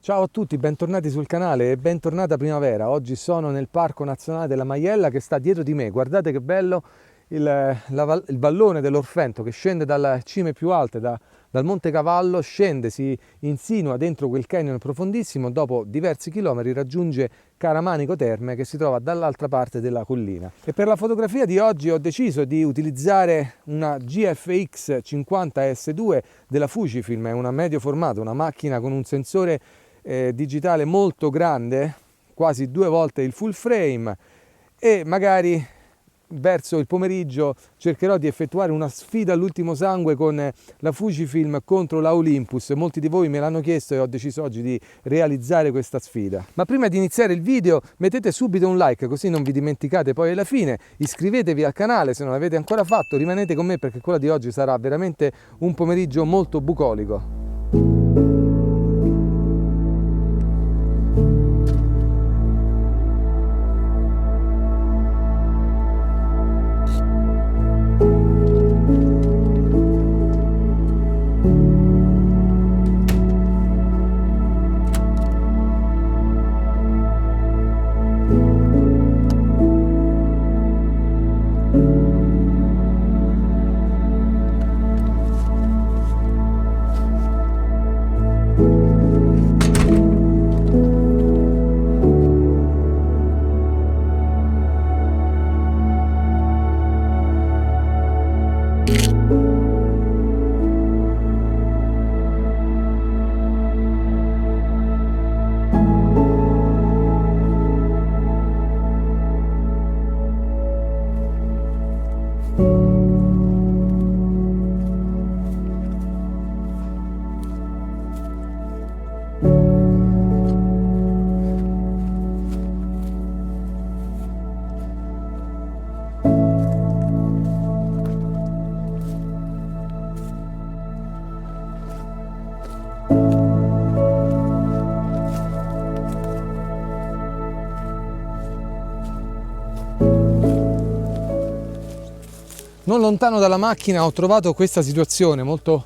Ciao a tutti, bentornati sul canale e bentornata primavera. Oggi sono nel Parco Nazionale della Maiella che sta dietro di me. Guardate che bello il vallone dell'Orfento che scende dalle cime più alte, dal Monte Cavallo, scende, si insinua dentro quel canyon profondissimo, dopo diversi chilometri raggiunge Caramanico Terme che si trova dall'altra parte della collina. E per la fotografia di oggi ho deciso di utilizzare una GFX 50S2 della Fujifilm, è una medio formato, una macchina con un sensore digitale molto grande, quasi 2 volte il full frame, e magari verso il pomeriggio cercherò di effettuare una sfida all'ultimo sangue con la Fujifilm contro la Olympus. Molti di voi me l'hanno chiesto e ho deciso oggi di realizzare questa sfida. Ma prima di iniziare il video mettete subito un like, così non vi dimenticate poi alla fine. Iscrivetevi al canale se non l'avete ancora fatto, rimanete con me perché quella di oggi sarà veramente un pomeriggio molto bucolico. Non lontano dalla macchina ho trovato questa situazione molto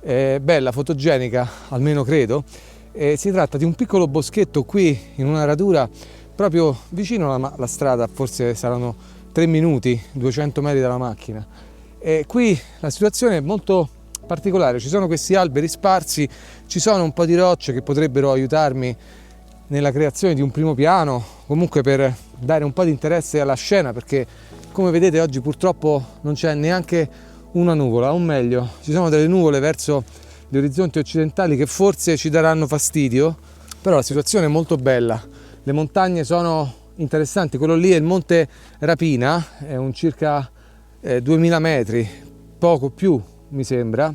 bella, fotogenica, almeno credo. Si tratta di un piccolo boschetto qui in una radura proprio vicino alla strada, forse saranno 3 minuti, 200 metri dalla macchina. Qui la situazione è molto particolare, ci sono questi alberi sparsi, ci sono un po' di rocce che potrebbero aiutarmi nella creazione di un primo piano, comunque per dare un po' di interesse alla scena, perché come vedete oggi purtroppo non c'è neanche una nuvola, o meglio, ci sono delle nuvole verso gli orizzonti occidentali che forse ci daranno fastidio, però la situazione è molto bella, le montagne sono interessanti, quello lì è il Monte Rapina, è un circa 2000 metri, poco più mi sembra.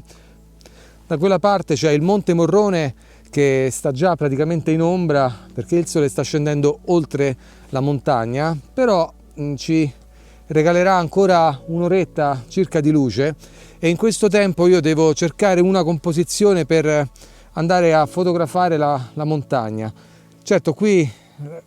Da quella parte c'è il Monte Morrone che sta già praticamente in ombra perché il sole sta scendendo oltre la montagna, però ci regalerà ancora un'oretta circa di luce e in questo tempo io devo cercare una composizione per andare a fotografare la montagna. Certo, qui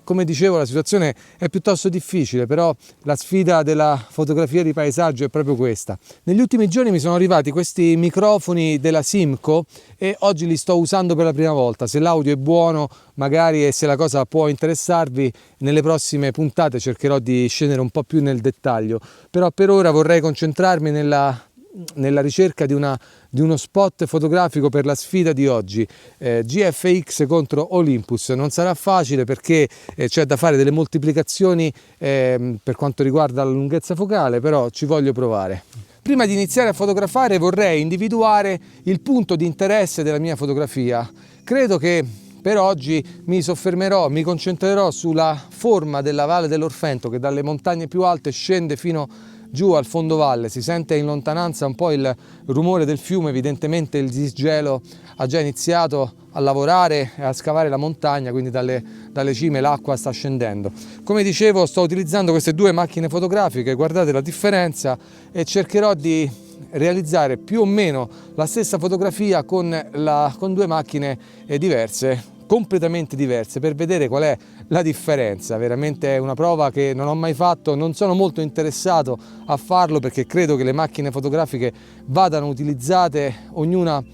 come dicevo la situazione è piuttosto difficile, però la sfida della fotografia di paesaggio è proprio questa. Negli ultimi giorni mi sono arrivati questi microfoni della Simco e oggi li sto usando per la prima volta. Se l'audio è buono magari e se la cosa può interessarvi, nelle prossime puntate cercherò di scendere un po' più nel dettaglio, però per ora vorrei concentrarmi nella ricerca di uno spot fotografico per la sfida di oggi, GFX contro Olympus. Non sarà facile perché c'è da fare delle moltiplicazioni per quanto riguarda la lunghezza focale, però ci voglio provare. Prima di iniziare a fotografare vorrei individuare il punto di interesse della mia fotografia. Credo che per oggi mi concentrerò sulla forma della Valle dell'Orfento che dalle montagne più alte scende fino giù al fondovalle. Si sente in lontananza un po' il rumore del fiume, evidentemente il disgelo ha già iniziato a lavorare e a scavare la montagna, quindi dalle cime l'acqua sta scendendo. Come dicevo, sto utilizzando queste due macchine fotografiche, guardate la differenza, e cercherò di realizzare più o meno la stessa fotografia con due macchine diverse, completamente diverse, per vedere qual è la differenza. Veramente è una prova che non ho mai fatto, non sono molto interessato a farlo perché credo che le macchine fotografiche vadano utilizzate ognuna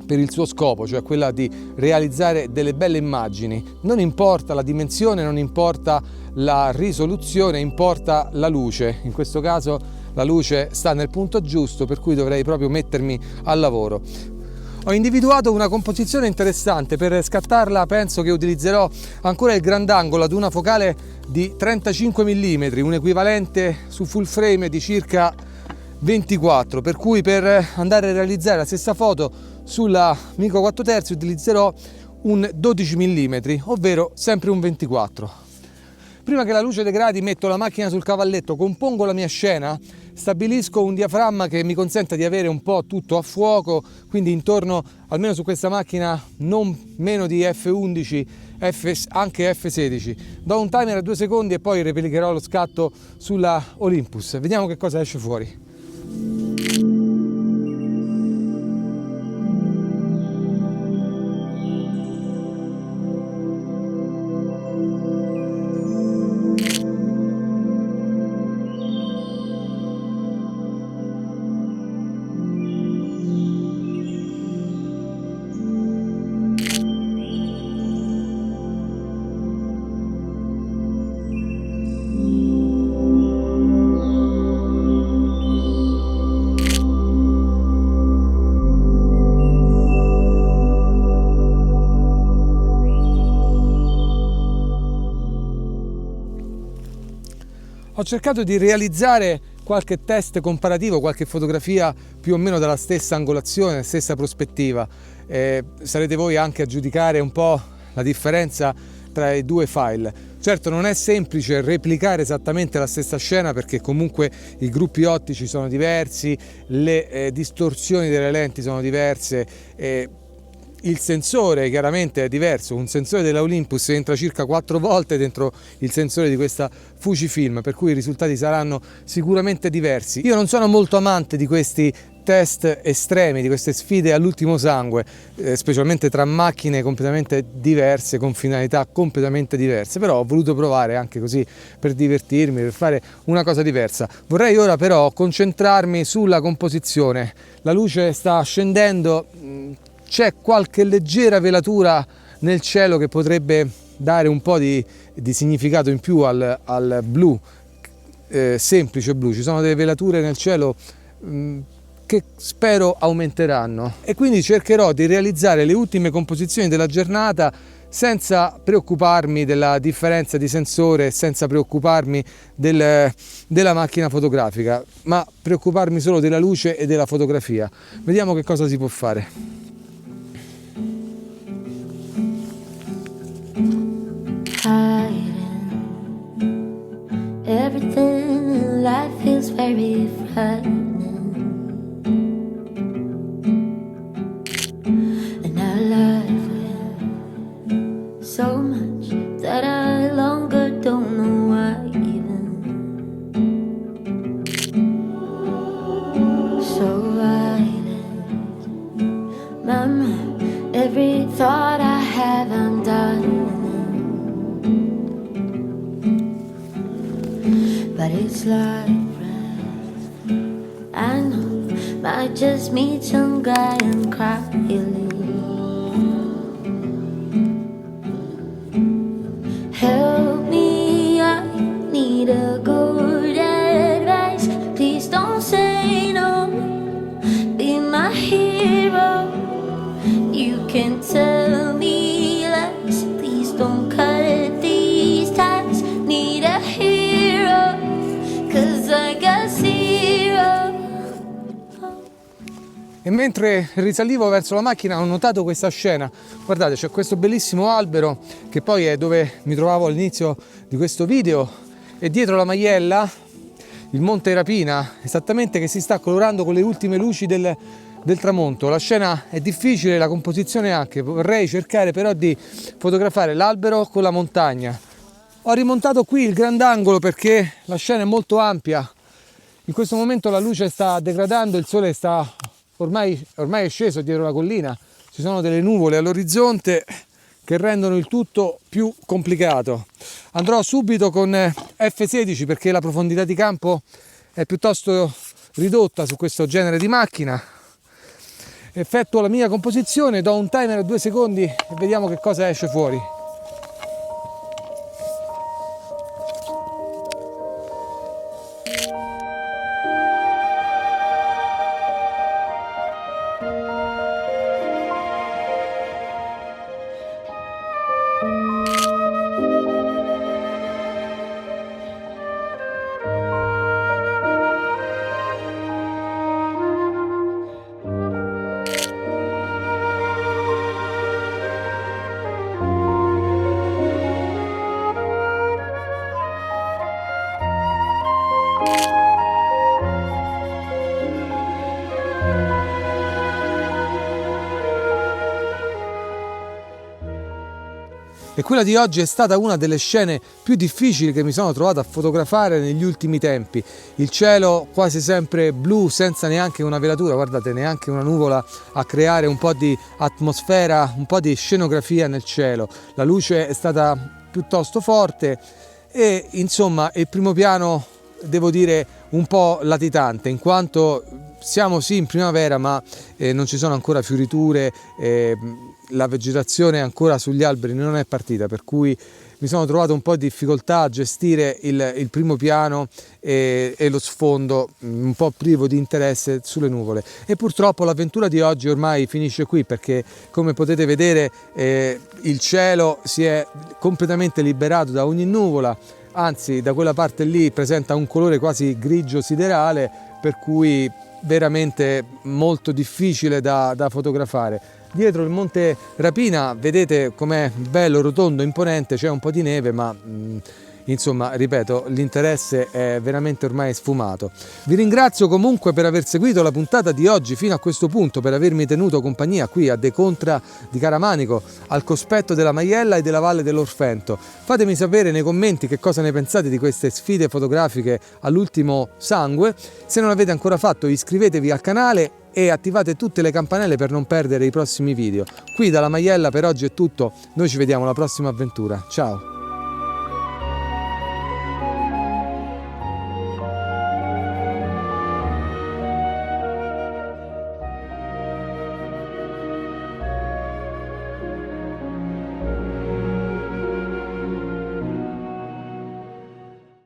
per il suo scopo, cioè quella di realizzare delle belle immagini. Non importa la dimensione, non importa la risoluzione, importa la luce. In questo caso la luce sta nel punto giusto, per cui dovrei proprio mettermi al lavoro. Ho individuato una composizione interessante. Per scattarla penso che utilizzerò ancora il grandangolo ad una focale di 35 mm, un equivalente su full frame di circa 24, per cui per andare a realizzare la stessa foto sulla Micro 4 terzi utilizzerò un 12 mm, ovvero sempre un 24. Prima che la luce degradi metto la macchina sul cavalletto, compongo la mia scena, stabilisco un diaframma che mi consenta di avere un po' tutto a fuoco, quindi intorno, almeno su questa macchina, non meno di f11, anche f16. Do un timer a 2 secondi e poi replicherò lo scatto sulla Olympus. Vediamo che cosa esce fuori. Ho cercato di realizzare qualche test comparativo, qualche fotografia più o meno dalla stessa angolazione, stessa prospettiva. Sarete voi anche a giudicare un po' la differenza tra i due file. Certo, non è semplice replicare esattamente la stessa scena, perché comunque i gruppi ottici sono diversi, le distorsioni delle lenti sono diverse, il sensore chiaramente è diverso. Un sensore della Olympus entra circa 4 volte dentro il sensore di questa Fujifilm, per cui i risultati saranno sicuramente diversi. Io non sono molto amante di questi test estremi, di queste sfide all'ultimo sangue, specialmente tra macchine completamente diverse, con finalità completamente diverse, però ho voluto provare anche così per divertirmi, per fare una cosa diversa. Vorrei ora però concentrarmi sulla composizione. La luce sta scendendo, c'è qualche leggera velatura nel cielo che potrebbe dare un po' di significato in più al blu, semplice blu. Ci sono delle velature nel cielo che spero aumenteranno, e quindi cercherò di realizzare le ultime composizioni della giornata senza preoccuparmi della differenza di sensore, senza preoccuparmi della macchina fotografica, ma preoccuparmi solo della luce e della fotografia. Vediamo che cosa si può fare. Everything in life is very frightening, and I live with so much that I longer don't know why even. So violent, my mind, every thought I have, I'm done. But it's like red, I know, might just meet some guy and cry. Help me, I need a good advice. Please don't say no, be my hero. You can tell me lies, please don't cut these ties. Need a hero, 'cause I got zero. E mentre risalivo verso la macchina ho notato questa scena. Guardate, c'è questo bellissimo albero che poi è dove mi trovavo all'inizio di questo video, e dietro la Maiella il Monte Rapina, esattamente, che si sta colorando con le ultime luci del tramonto. La scena è difficile, la composizione anche. Vorrei cercare però di fotografare l'albero con la montagna. Ho rimontato qui il grandangolo perché la scena è molto ampia. In questo momento la luce sta degradando, il sole sta ormai è sceso dietro la collina, ci sono delle nuvole all'orizzonte che rendono il tutto più complicato. Andrò subito con F16 perché la profondità di campo è piuttosto ridotta su questo genere di macchina, effettuo la mia composizione, do un timer a 2 secondi e vediamo che cosa esce fuori. E quella di oggi è stata una delle scene più difficili che mi sono trovato a fotografare negli ultimi tempi. Il cielo quasi sempre blu, senza neanche una velatura, guardate, neanche una nuvola a creare un po' di atmosfera, un po' di scenografia nel cielo. La luce è stata piuttosto forte e insomma il primo piano, devo dire, un po' latitante, in quanto siamo sì in primavera, ma non ci sono ancora fioriture, la vegetazione ancora sugli alberi non è partita, per cui mi sono trovato un po' di difficoltà a gestire il primo piano e lo sfondo un po' privo di interesse sulle nuvole. E purtroppo l'avventura di oggi ormai finisce qui, perché come potete vedere il cielo si è completamente liberato da ogni nuvola, anzi da quella parte lì presenta un colore quasi grigio siderale, per cui veramente molto difficile da fotografare. Dietro il Monte Rapina vedete com'è bello, rotondo, imponente, c'è un po' di neve, ma insomma, ripeto, l'interesse è veramente ormai sfumato. Vi ringrazio comunque per aver seguito la puntata di oggi fino a questo punto, per avermi tenuto compagnia qui a De Contra di Caramanico, al cospetto della Maiella e della Valle dell'Orfento. Fatemi sapere nei commenti che cosa ne pensate di queste sfide fotografiche all'ultimo sangue. Se non l'avete ancora fatto, iscrivetevi al canale e attivate tutte le campanelle per non perdere i prossimi video. Qui dalla Maiella per oggi è tutto, noi ci vediamo alla prossima avventura, ciao!